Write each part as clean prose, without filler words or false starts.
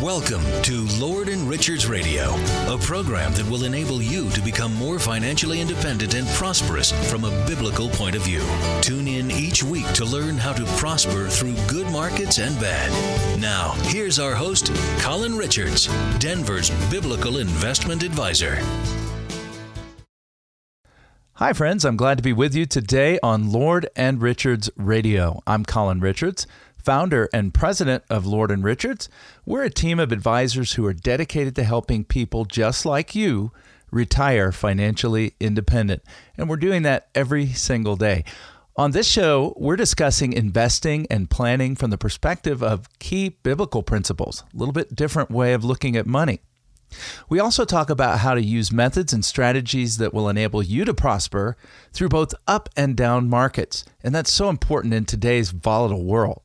Welcome to Lord and Richards Radio, a program that will enable you to become more financially independent and prosperous from a biblical point of view. Tune in each week to learn how to prosper through good markets and bad. Now, here's our host, Colin Richards, Denver's biblical investment advisor. Hi, friends. I'm glad to be with you today on Lord and Richards Radio. I'm Colin Richards, founder and president of Lord and Richards. We're a team of advisors who are dedicated to helping people just like you retire financially independent. And we're doing that every single day. On this show, we're discussing investing and planning from the perspective of key biblical principles, a little bit different way of looking at money. We also talk about how to use methods and strategies that will enable you to prosper through both up and down markets. And that's so important in today's volatile world.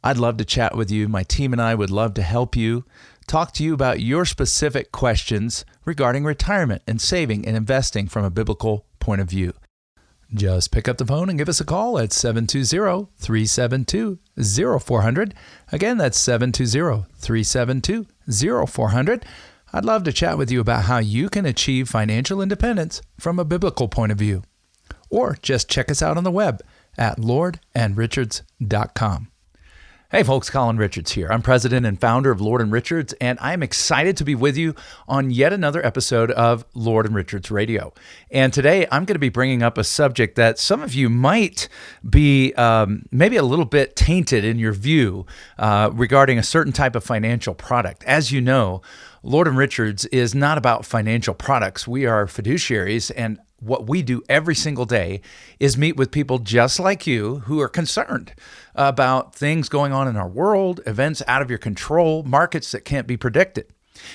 I'd love to chat with you. My team and I would love to help you, talk to you about your specific questions regarding retirement and saving and investing from a biblical point of view. Just pick up the phone and give us a call at 720-372-0400. Again, that's 720-372-0400. I'd love to chat with you about how you can achieve financial independence from a biblical point of view. Or just check us out on the web at lordandrichards.com. Hey folks, Colin Richards here. I'm president and founder of Lord and Richards, and I'm excited to be with you on yet another episode of Lord and Richards Radio. And today I'm going to be bringing up a subject that some of you might be maybe a little bit tainted in your view regarding a certain type of financial product. As you know, Lord and Richards is not about financial products. We are fiduciaries, and what we do every single day is meet with people just like you who are concerned about things going on in our world, events out of your control, markets that can't be predicted.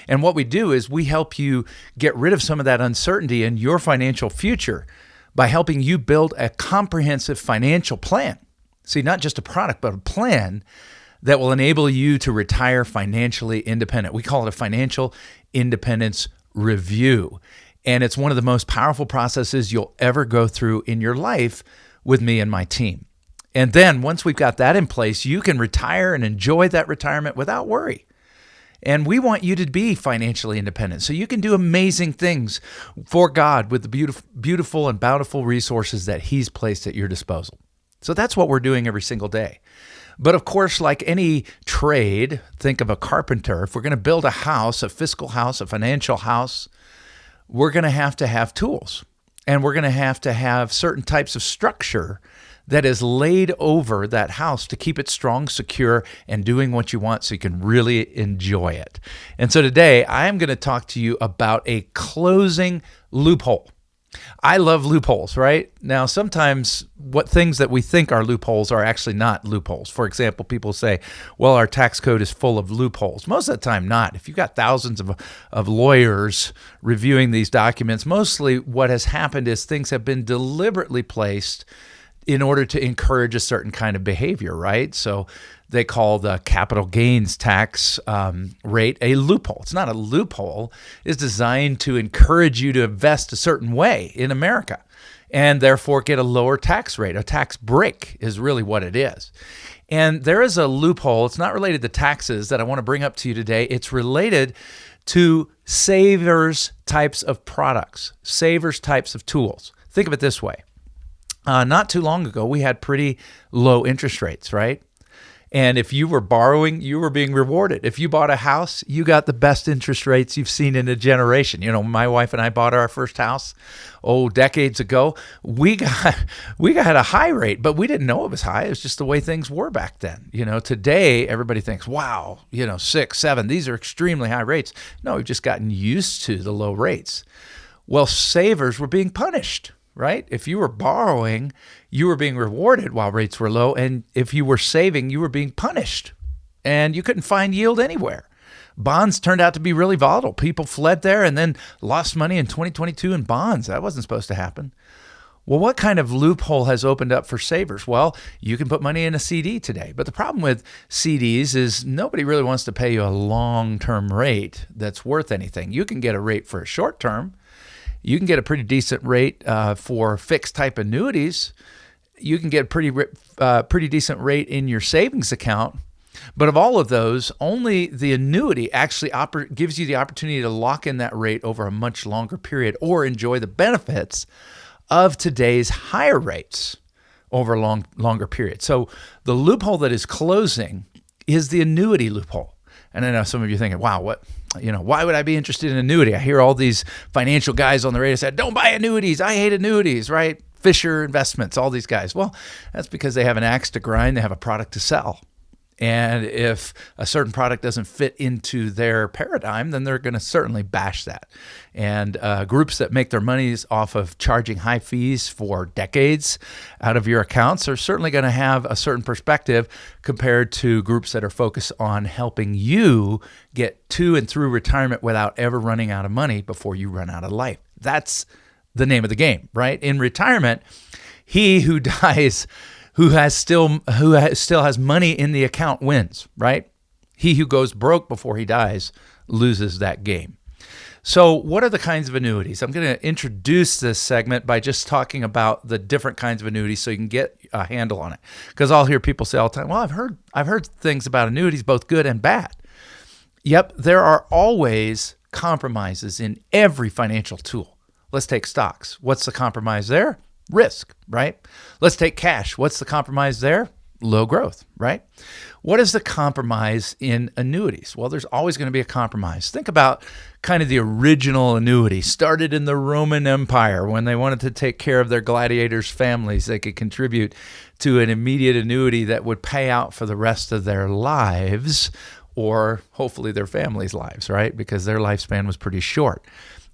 And what we do is we help you get rid of some of that uncertainty in your financial future by helping you build a comprehensive financial plan. See, not just a product, but a plan that will enable you to retire financially independent. We call it a financial independence review. And it's one of the most powerful processes you'll ever go through in your life with me and my team. And then once we've got that in place, you can retire and enjoy that retirement without worry. And we want you to be financially independent so you can do amazing things for God with the beautiful and bountiful resources that He's placed at your disposal. So that's what we're doing every single day. But of course, like any trade, think of a carpenter. If we're going to build a house, a fiscal house, a financial house, we're going to have tools, and we're going to have certain types of structure that is laid over that house to keep it strong, secure, and doing what you want so you can really enjoy it. And so today, I am going to talk to you about a closing loophole. I love loopholes, right? Now, sometimes what things that we think are loopholes are actually not loopholes. For example, people say, well, our tax code is full of loopholes. Most of the time, not. If you've got thousands of lawyers reviewing these documents, mostly what has happened is things have been deliberately placed in order to encourage a certain kind of behavior, right? So they call the capital gains tax rate a loophole. It's not a loophole. It's designed to encourage you to invest a certain way in America and therefore get a lower tax rate. A tax break is really what it is. And there is a loophole. It's not related to taxes that I want to bring up to you today. It's related to savers types of products, savers types of tools. Think of it this way. Not too long ago, we had pretty low interest rates, right? And if you were borrowing, you were being rewarded. If you bought a house, you got the best interest rates you've seen in a generation. You know, my wife and I bought our first house, decades ago. We got a high rate, but we didn't know it was high. It was just the way things were back then. You know, today everybody thinks, wow, 6, 7, these are extremely high rates. No, we've just gotten used to the low rates. Well, savers were being punished. Right? If you were borrowing, you were being rewarded while rates were low. And if you were saving, you were being punished. And you couldn't find yield anywhere. Bonds turned out to be really volatile. People fled there and then lost money in 2022 in bonds. That wasn't supposed to happen. Well, what kind of loophole has opened up for savers? Well, you can put money in a CD today. But the problem with CDs is nobody really wants to pay you a long-term rate that's worth anything. You can get a rate for a short term. You can get a pretty decent rate for fixed type annuities. You can get a pretty decent rate in your savings account. But of all of those, only the annuity actually gives you the opportunity to lock in that rate over a much longer period or enjoy the benefits of today's higher rates over a longer period. So the loophole that is closing is the annuity loophole. And I know some of you are thinking, wow, why would I be interested in annuity? I hear all these financial guys on the radio say, don't buy annuities. I hate annuities, right? Fisher Investments, all these guys. Well, that's because they have an axe to grind. They have a product to sell. And if a certain product doesn't fit into their paradigm, then they're going to certainly bash that. And groups that make their monies off of charging high fees for decades out of your accounts are certainly going to have a certain perspective compared to groups that are focused on helping you get to and through retirement without ever running out of money before you run out of life. That's the name of the game, right? In retirement, he who dies who still has money in the account wins, right? He who goes broke before he dies loses that game. So what are the kinds of annuities? I'm going to introduce this segment by just talking about the different kinds of annuities so you can get a handle on it. Because I'll hear people say all the time, well, I've heard things about annuities, both good and bad. Yep, there are always compromises in every financial tool. Let's take stocks. What's the compromise there? Risk, right? Let's take cash. What's the compromise there? Low growth, right? What is the compromise in annuities? Well, there's always going to be a compromise. Think about kind of the original annuity started in the Roman Empire when they wanted to take care of their gladiators' families. They could contribute to an immediate annuity that would pay out for the rest of their lives, or hopefully their families' lives, right? Because their lifespan was pretty short.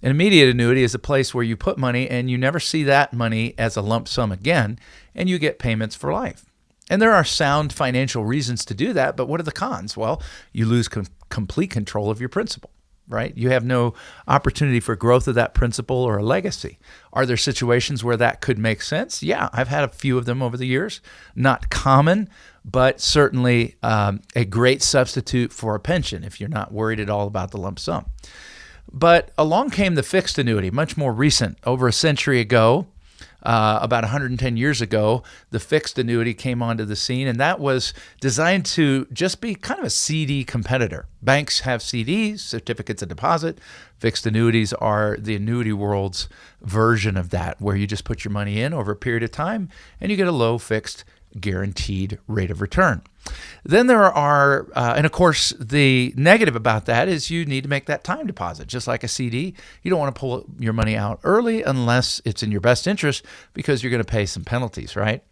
An immediate annuity is a place where you put money and you never see that money as a lump sum again, and you get payments for life. And there are sound financial reasons to do that, but what are the cons? Well, you lose complete control of your principal, right? You have no opportunity for growth of that principal or a legacy. Are there situations where that could make sense? Yeah, I've had a few of them over the years. Not common, but certainly a great substitute for a pension if you're not worried at all about the lump sum. But along came the fixed annuity, much more recent. Over a century ago, about 110 years ago, the fixed annuity came onto the scene, and that was designed to just be kind of a CD competitor. Banks have CDs, certificates of deposit. Fixed annuities are the annuity world's version of that, where you just put your money in over a period of time, and you get a low fixed guaranteed rate of return. Then there are, and of course, the negative about that is you need to make that time deposit. Just like a CD, you don't want to pull your money out early unless it's in your best interest because you're going to pay some penalties, right?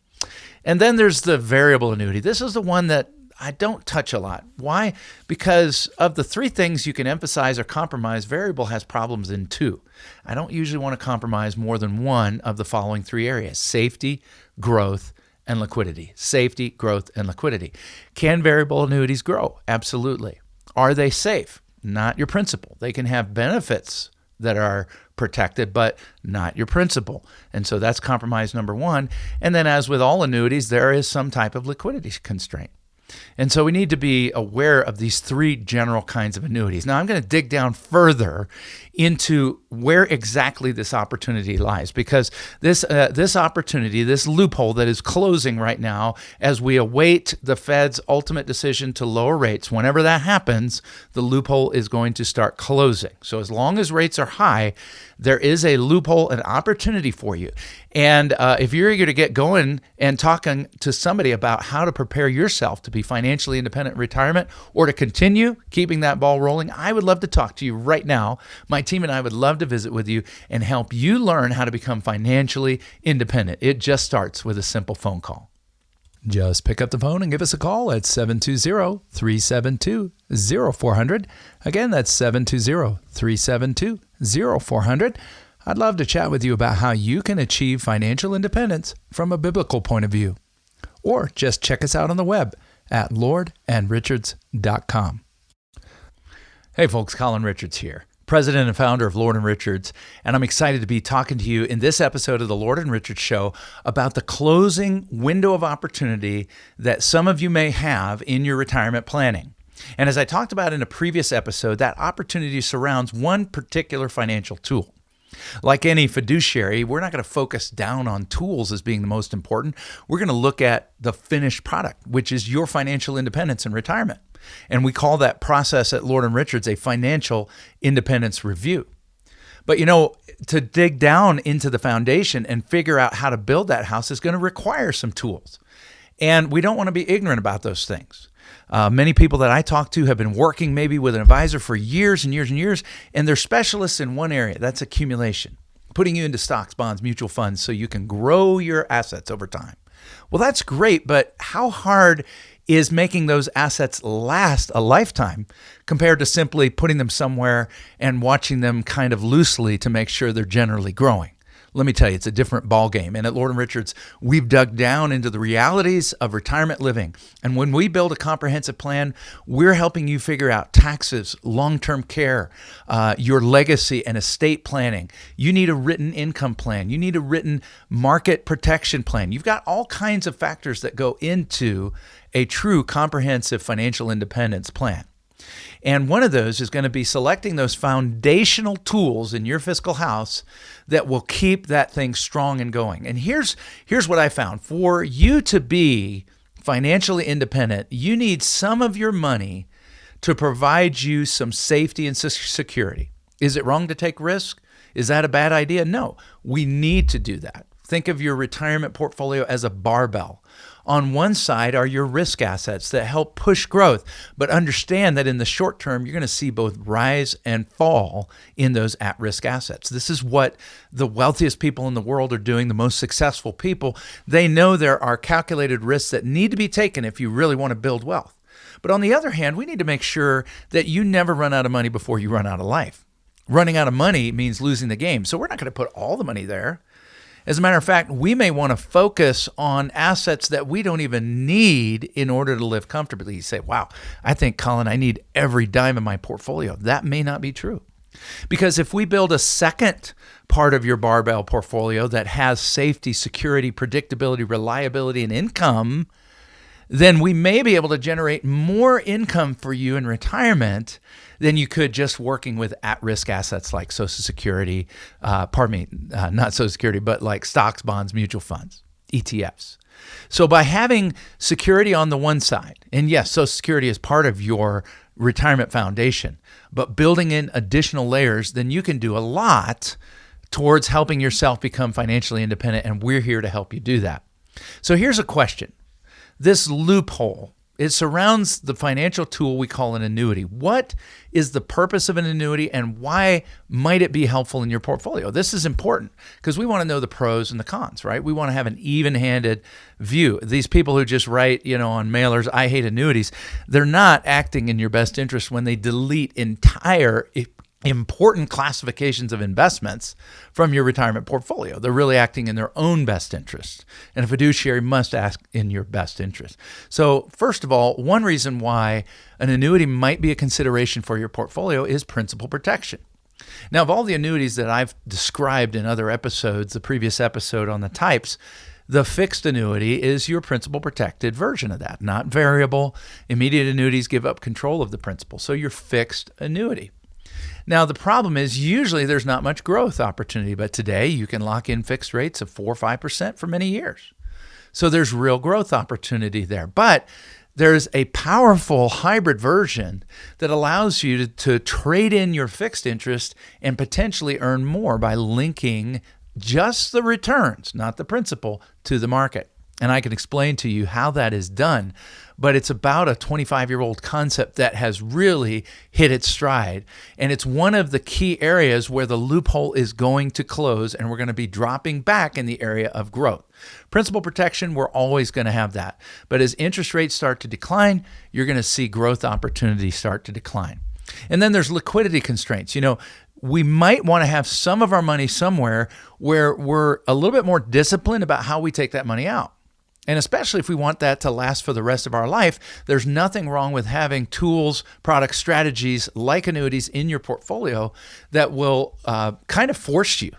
And then there's the variable annuity. This is the one that I don't touch a lot. Why? Because of the three things you can emphasize or compromise, variable has problems in two. I don't usually want to compromise more than one of the following three areas: safety, growth, and liquidity. Safety, growth, and liquidity. Can variable annuities grow? Absolutely. Are they safe? Not your principal. They can have benefits that are protected, but not your principal. And so that's compromise number one. And then, as with all annuities, there is some type of liquidity constraint. And so we need to be aware of these three general kinds of annuities. Now, I'm going to dig down further into where exactly this opportunity lies, because this opportunity, this loophole that is closing right now as we await the Fed's ultimate decision to lower rates, whenever that happens, the loophole is going to start closing. So as long as rates are high, there is a loophole, an opportunity for you. And if you're eager to get going and talking to somebody about how to prepare yourself to be financially independent in retirement or to continue keeping that ball rolling, I would love to talk to you right now. My team and I would love to visit with you and help you learn how to become financially independent. It just starts with a simple phone call. Just pick up the phone and give us a call at 720-372-0400. Again, that's 720-372-0400. I'd love to chat with you about how you can achieve financial independence from a biblical point of view. Or just check us out on the web at lordandrichards.com. Hey folks, Colin Richards here, president and founder of Lord & Richards, and I'm excited to be talking to you in this episode of the Lord & Richards Show about the closing window of opportunity that some of you may have in your retirement planning. And as I talked about in a previous episode, that opportunity surrounds one particular financial tool. Like any fiduciary, we're not going to focus down on tools as being the most important. We're going to look at the finished product, which is your financial independence and retirement. And we call that process at Lord & Richards a financial independence review. But to dig down into the foundation and figure out how to build that house is going to require some tools. And we don't want to be ignorant about those things. Many people that I talk to have been working maybe with an advisor for years and years and years, and they're specialists in one area. That's accumulation, putting you into stocks, bonds, mutual funds so you can grow your assets over time. Well, that's great, but how hard is making those assets last a lifetime compared to simply putting them somewhere and watching them kind of loosely to make sure they're generally growing? Let me tell you, it's a different ballgame. And at Lord & Richards, we've dug down into the realities of retirement living. And when we build a comprehensive plan, we're helping you figure out taxes, long-term care, your legacy and estate planning. You need a written income plan. You need a written market protection plan. You've got all kinds of factors that go into a true comprehensive financial independence plan. And one of those is going to be selecting those foundational tools in your fiscal house that will keep that thing strong and going. And here's what I found. For you to be financially independent, you need some of your money to provide you some safety and security. Is it wrong to take risk? Is that a bad idea? No, we need to do that. Think of your retirement portfolio as a barbell. On one side are your risk assets that help push growth, but understand that in the short term, you're going to see both rise and fall in those at-risk assets. This is what the wealthiest people in the world are doing, the most successful people. They know there are calculated risks that need to be taken if you really want to build wealth. But on the other hand, we need to make sure that you never run out of money before you run out of life. Running out of money means losing the game. So we're not going to put all the money there. As a matter of fact, we may want to focus on assets that we don't even need in order to live comfortably. You say, wow, I think, Colin, I need every dime in my portfolio. That may not be true. Because if we build a second part of your barbell portfolio that has safety, security, predictability, reliability, and income, then we may be able to generate more income for you in retirement than you could just working with at-risk assets like Social Security, not Social Security, but like stocks, bonds, mutual funds, ETFs. So by having security on the one side, and yes, Social Security is part of your retirement foundation, but building in additional layers, then you can do a lot towards helping yourself become financially independent, and we're here to help you do that. So here's a question. This loophole, it surrounds the financial tool we call an annuity. What is the purpose of an annuity and why might it be helpful in your portfolio? This is important because we want to know the pros and the cons, right? We want to have an even-handed view. These people who just write, on mailers, I hate annuities, they're not acting in your best interest when they delete entire important classifications of investments from your retirement portfolio. They're really acting in their own best interest. And a fiduciary must act in your best interest. So first of all, one reason why an annuity might be a consideration for your portfolio is principal protection. Now, of all the annuities that I've described in other episodes, the previous episode on the types, the fixed annuity is your principal protected version of that, not variable. Immediate annuities give up control of the principal. So your fixed annuity. Now, the problem is usually there's not much growth opportunity, but today you can lock in fixed rates of 4 or 5% for many years. So there's real growth opportunity there. But there's a powerful hybrid version that allows you to trade in your fixed interest and potentially earn more by linking just the returns, not the principal, to the market. And I can explain to you how that is done, but it's about a 25-year-old concept that has really hit its stride. And it's one of the key areas where the loophole is going to close, and we're going to be dropping back in the area of growth. Principal protection, we're always going to have that. But as interest rates start to decline, you're going to see growth opportunities start to decline. And then there's liquidity constraints. We might want to have some of our money somewhere where we're a little bit more disciplined about how we take that money out. And especially if we want that to last for the rest of our life, there's nothing wrong with having tools, product strategies like annuities in your portfolio that will kind of force you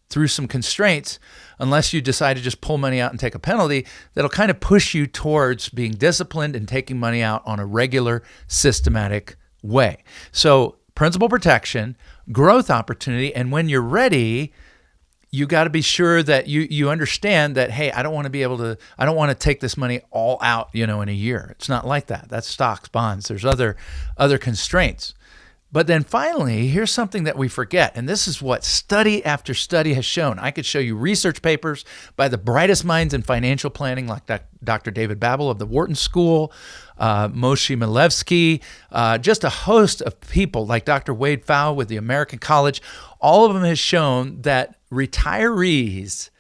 through some constraints, unless you decide to just pull money out and take a penalty, that'll kind of push you towards being disciplined and taking money out on a regular, systematic way. So principal protection, growth opportunity, and when you're ready, you got to be sure that you understand that, hey, I don't want to take this money all out, in a year. It's not like that. That's stocks, bonds. There's other constraints. But then finally, here's something that we forget, and this is what study after study has shown. I could show you research papers by the brightest minds in financial planning, like Dr. David Babbel of the Wharton School, Moshe Milevsky, just a host of people like Dr. Wade Pfau with the American College. All of them has shown that retirees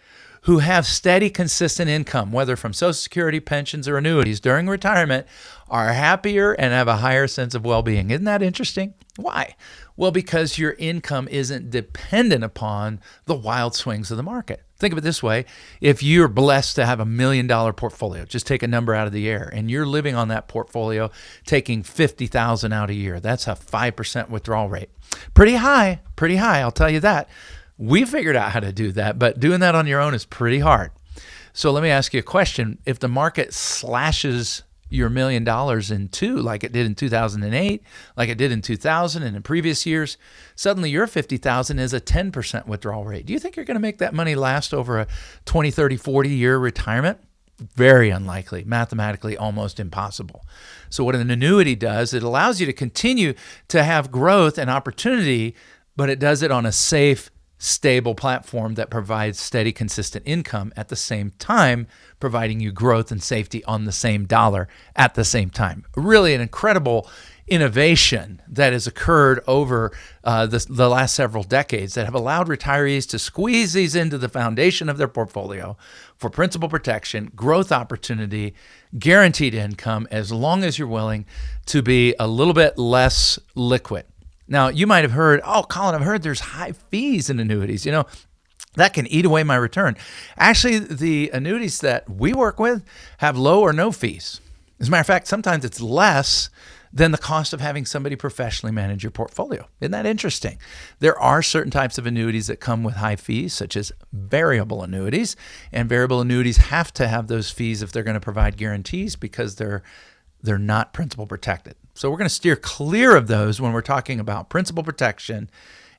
who have steady, consistent income, whether from Social Security, pensions, or annuities during retirement, are happier and have a higher sense of well-being. Isn't that interesting? Why? Well, because your income isn't dependent upon the wild swings of the market. Think of it this way. If you're blessed to have $1 million portfolio, just take a number out of the air, and you're living on that portfolio, taking $50,000 out a year, that's a 5% withdrawal rate. Pretty high, I'll tell you that. We figured out how to do that, but doing that on your own is pretty hard. So let me ask you a question. If the market slashes your $1 million in two, like it did in 2008, like it did in 2000 and in previous years, suddenly your $50,000 is a 10% withdrawal rate. Do you think you're going to make that money last over a 20, 30, 40-year retirement? Very unlikely, mathematically almost impossible. So what an annuity does, it allows you to continue to have growth and opportunity, but it does it on a safe, stable platform that provides steady, consistent income at the same time, providing you growth and safety on the same dollar at the same time. Really an incredible innovation that has occurred over the last several decades that have allowed retirees to squeeze these into the foundation of their portfolio for principal protection, growth opportunity, guaranteed income, as long as you're willing to be a little bit less liquid. Now, you might have heard, oh, Colin, I've heard there's high fees in annuities. That can eat away my return. Actually, the annuities that we work with have low or no fees. As a matter of fact, sometimes it's less than the cost of having somebody professionally manage your portfolio. Isn't that interesting? There are certain types of annuities that come with high fees, such as variable annuities. And variable annuities have to have those fees if they're going to provide guarantees because they're not principal protected. So we're going to steer clear of those when we're talking about principal protection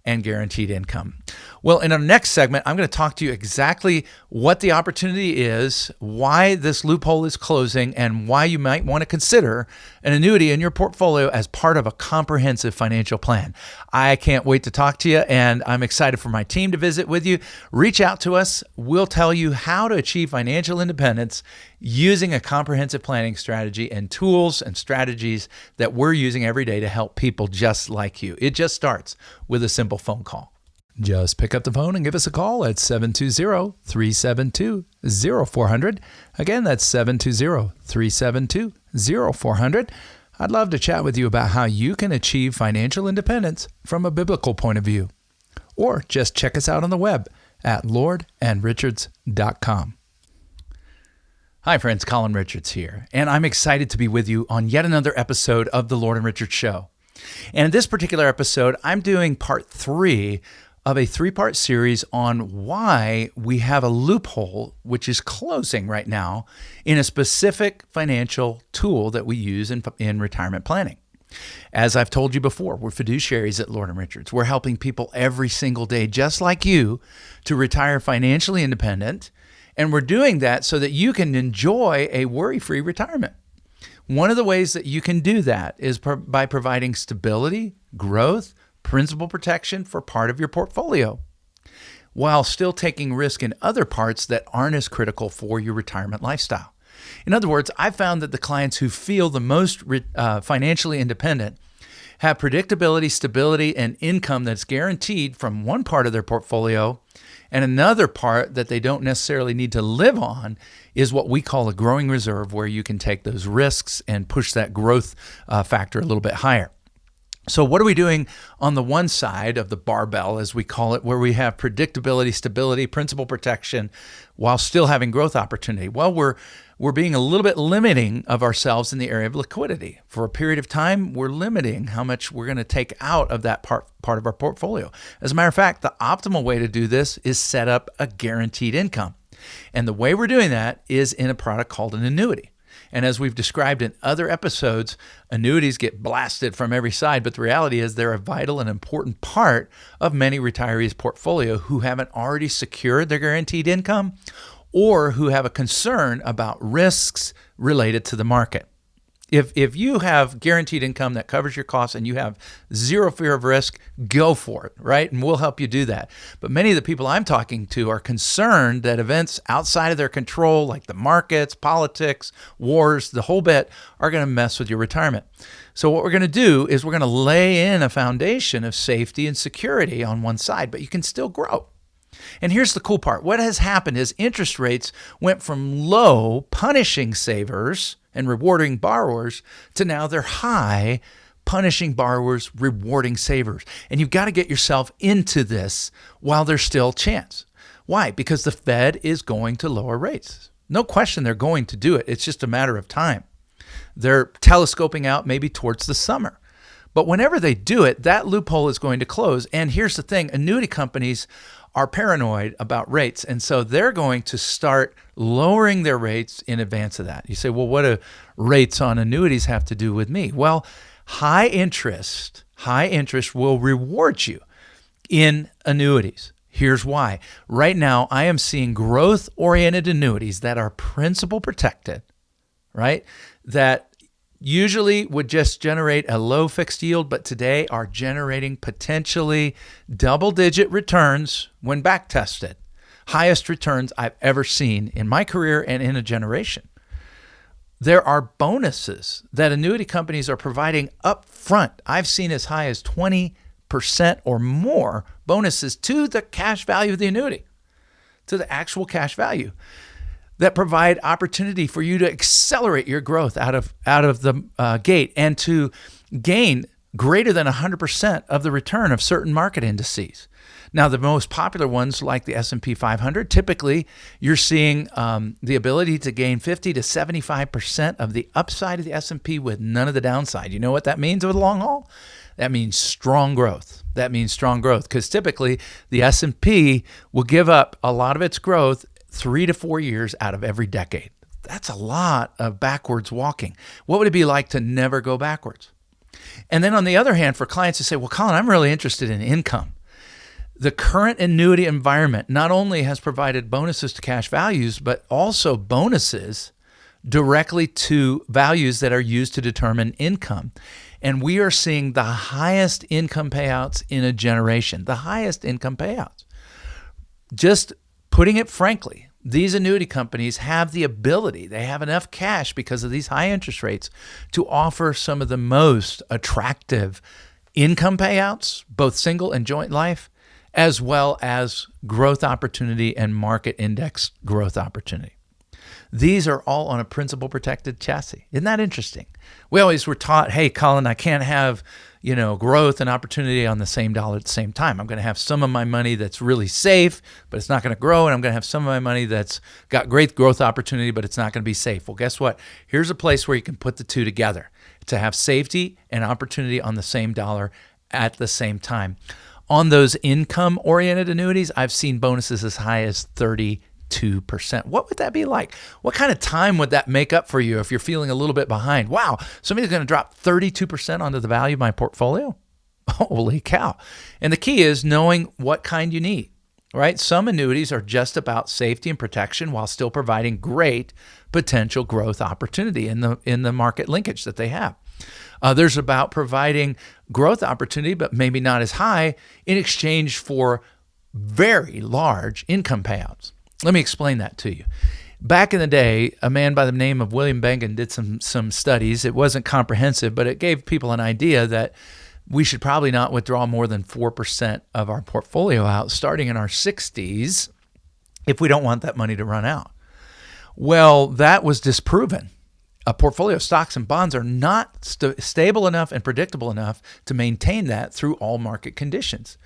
and guaranteed income. Well, in our next segment, I'm going to talk to you exactly what the opportunity is, why this loophole is closing, and why you might want to consider an annuity in your portfolio as part of a comprehensive financial plan. I can't wait to talk to you, and I'm excited for my team to visit with you. Reach out to us. We'll tell you how to achieve financial independence using a comprehensive planning strategy and tools and strategies that we're using every day to help people just like you. It just starts with a simple phone call. Just pick up the phone and give us a call at 720-372-0400. Again, that's 720-372-0400. I'd love to chat with you about how you can achieve financial independence from a biblical point of view. Or just check us out on the web at lordandrichards.com. Hi friends, Colin Richards here, and I'm excited to be with you on yet another episode of The Lord and Richards Show. And in this particular episode, I'm doing part 3 of a 3-part series on why we have a loophole which is closing right now in a specific financial tool that we use in retirement planning. As I've told you before, we're fiduciaries at Lord and Richards. We're helping people every single day, just like you, to retire financially independent. And we're doing that so that you can enjoy a worry-free retirement. One of the ways that you can do that is by providing stability, growth, principal protection for part of your portfolio, while still taking risk in other parts that aren't as critical for your retirement lifestyle. In other words, I've found that the clients who feel the most financially independent have predictability, stability, and income that's guaranteed from one part of their portfolio, and another part that they don't necessarily need to live on is what we call a growing reserve, where you can take those risks and push that growth factor a little bit higher. So what are we doing on the one side of the barbell, as we call it, where we have predictability, stability, principal protection, while still having growth opportunity? Well, we're being a little bit limiting of ourselves in the area of liquidity. For a period of time, we're limiting how much we're going to take out of that part of our portfolio. As a matter of fact, the optimal way to do this is set up a guaranteed income. And the way we're doing that is in a product called an annuity. And as we've described in other episodes, annuities get blasted from every side, but the reality is they're a vital and important part of many retirees' portfolio who haven't already secured their guaranteed income or who have a concern about risks related to the market. If you have guaranteed income that covers your costs and you have zero fear of risk, go for it, right? And we'll help you do that. But many of the people I'm talking to are concerned that events outside of their control, like the markets, politics, wars, the whole bit, are going to mess with your retirement. So what we're going to do is we're going to lay in a foundation of safety and security on one side, but you can still grow. And here's the cool part. What has happened is interest rates went from low, punishing savers and rewarding borrowers, to now they're high, punishing borrowers, rewarding savers. And you've got to get yourself into this while there's still a chance. Why? Because the Fed is going to lower rates. No question they're going to do it. It's just a matter of time. They're telescoping out maybe towards the summer. But whenever they do it, that loophole is going to close. And here's the thing, annuity companies are paranoid about rates. And so they're going to start lowering their rates in advance of that. You say, well, what do rates on annuities have to do with me? Well, high interest will reward you in annuities. Here's why. Right now, I am seeing growth-oriented annuities that are principal protected, right? That usually would just generate a low fixed yield, but today are generating potentially double-digit returns when back tested. Highest returns I've ever seen in my career and in a generation. There are bonuses that annuity companies are providing up front. I've seen as high as 20% or more bonuses to the cash value of the annuity, to the actual cash value, that provide opportunity for you to accelerate your growth out of the gate and to gain greater than 100% of the return of certain market indices. Now, the most popular ones like the S&P 500, typically you're seeing the ability to gain 50 to 75% of the upside of the S&P with none of the downside. You know what that means over the long haul? That means strong growth. Because typically the S&P will give up a lot of its growth 3 to 4 years out of every decade. That's a lot of backwards walking. What would it be like to never go backwards? And then on the other hand, for clients who say, well, Colin, I'm really interested in income. The current annuity environment not only has provided bonuses to cash values, but also bonuses directly to values that are used to determine income. And we are seeing the highest income payouts in a generation, the highest income payouts. Just putting it frankly, these annuity companies have the ability, they have enough cash because of these high interest rates to offer some of the most attractive income payouts, both single and joint life, as well as growth opportunity and market index growth opportunity. These are all on a principal protected chassis. Isn't that interesting? We always were taught, hey, Colin, I can't have, growth and opportunity on the same dollar at the same time. I'm going to have some of my money that's really safe, but it's not going to grow. And I'm going to have some of my money that's got great growth opportunity, but it's not going to be safe. Well, guess what? Here's a place where you can put the two together to have safety and opportunity on the same dollar at the same time. On those income-oriented annuities, I've seen bonuses as high as 32%. What would that be like? What kind of time would that make up for you if you're feeling a little bit behind? Wow, somebody's going to drop 32% onto the value of my portfolio? Holy cow. And the key is knowing what kind you need, right? Some annuities are just about safety and protection while still providing great potential growth opportunity in the market linkage that they have. Others about providing growth opportunity, but maybe not as high in exchange for very large income payouts. Let me explain that to you. Back in the day, a man by the name of William Bengen did some studies. It wasn't comprehensive, but it gave people an idea that we should probably not withdraw more than 4% of our portfolio out starting in our 60s if we don't want that money to run out. Well, that was disproven. A portfolio of stocks and bonds are not stable enough and predictable enough to maintain that through all market conditions.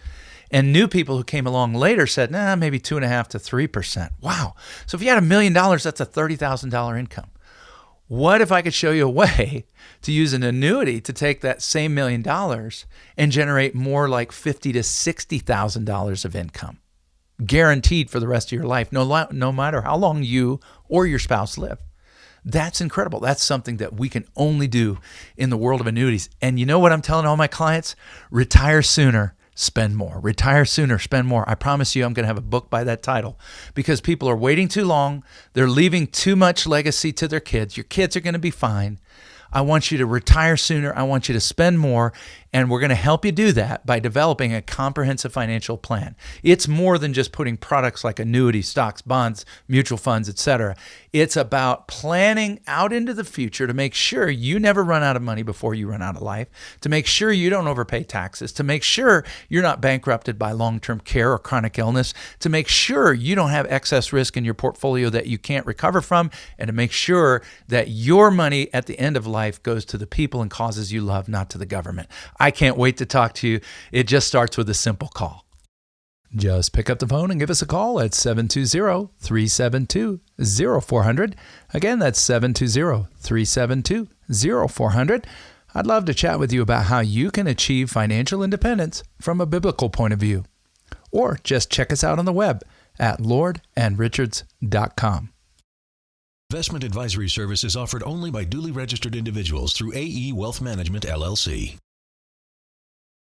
And new people who came along later said, maybe 2.5% to 3%. Wow. So if you had $1 million, that's a $30,000 income. What if I could show you a way to use an annuity to take that same $1 million and generate more like $50,000 to $60,000 of income, guaranteed for the rest of your life, no matter how long you or your spouse live? That's incredible. That's something that we can only do in the world of annuities. And you know what I'm telling all my clients? Retire sooner, spend more. Retire sooner, spend more. I promise you I'm going to have a book by that title, because people are waiting too long. They're leaving too much legacy to their kids. Your kids are going to be fine. I want you to retire sooner. I want you to spend more. And we're going to help you do that by developing a comprehensive financial plan. It's more than just putting products like annuities, stocks, bonds, mutual funds, etc. It's about planning out into the future to make sure you never run out of money before you run out of life, to make sure you don't overpay taxes, to make sure you're not bankrupted by long-term care or chronic illness, to make sure you don't have excess risk in your portfolio that you can't recover from, and to make sure that your money at the end of life goes to the people and causes you love, not to the government. I can't wait to talk to you. It just starts with a simple call. Just pick up the phone and give us a call at 720-372-0400. Again, that's 720-372-0400. I'd love to chat with you about how you can achieve financial independence from a biblical point of view. Or just check us out on the web at lordandrichards.com. Investment advisory service is offered only by duly registered individuals through AE Wealth Management, LLC.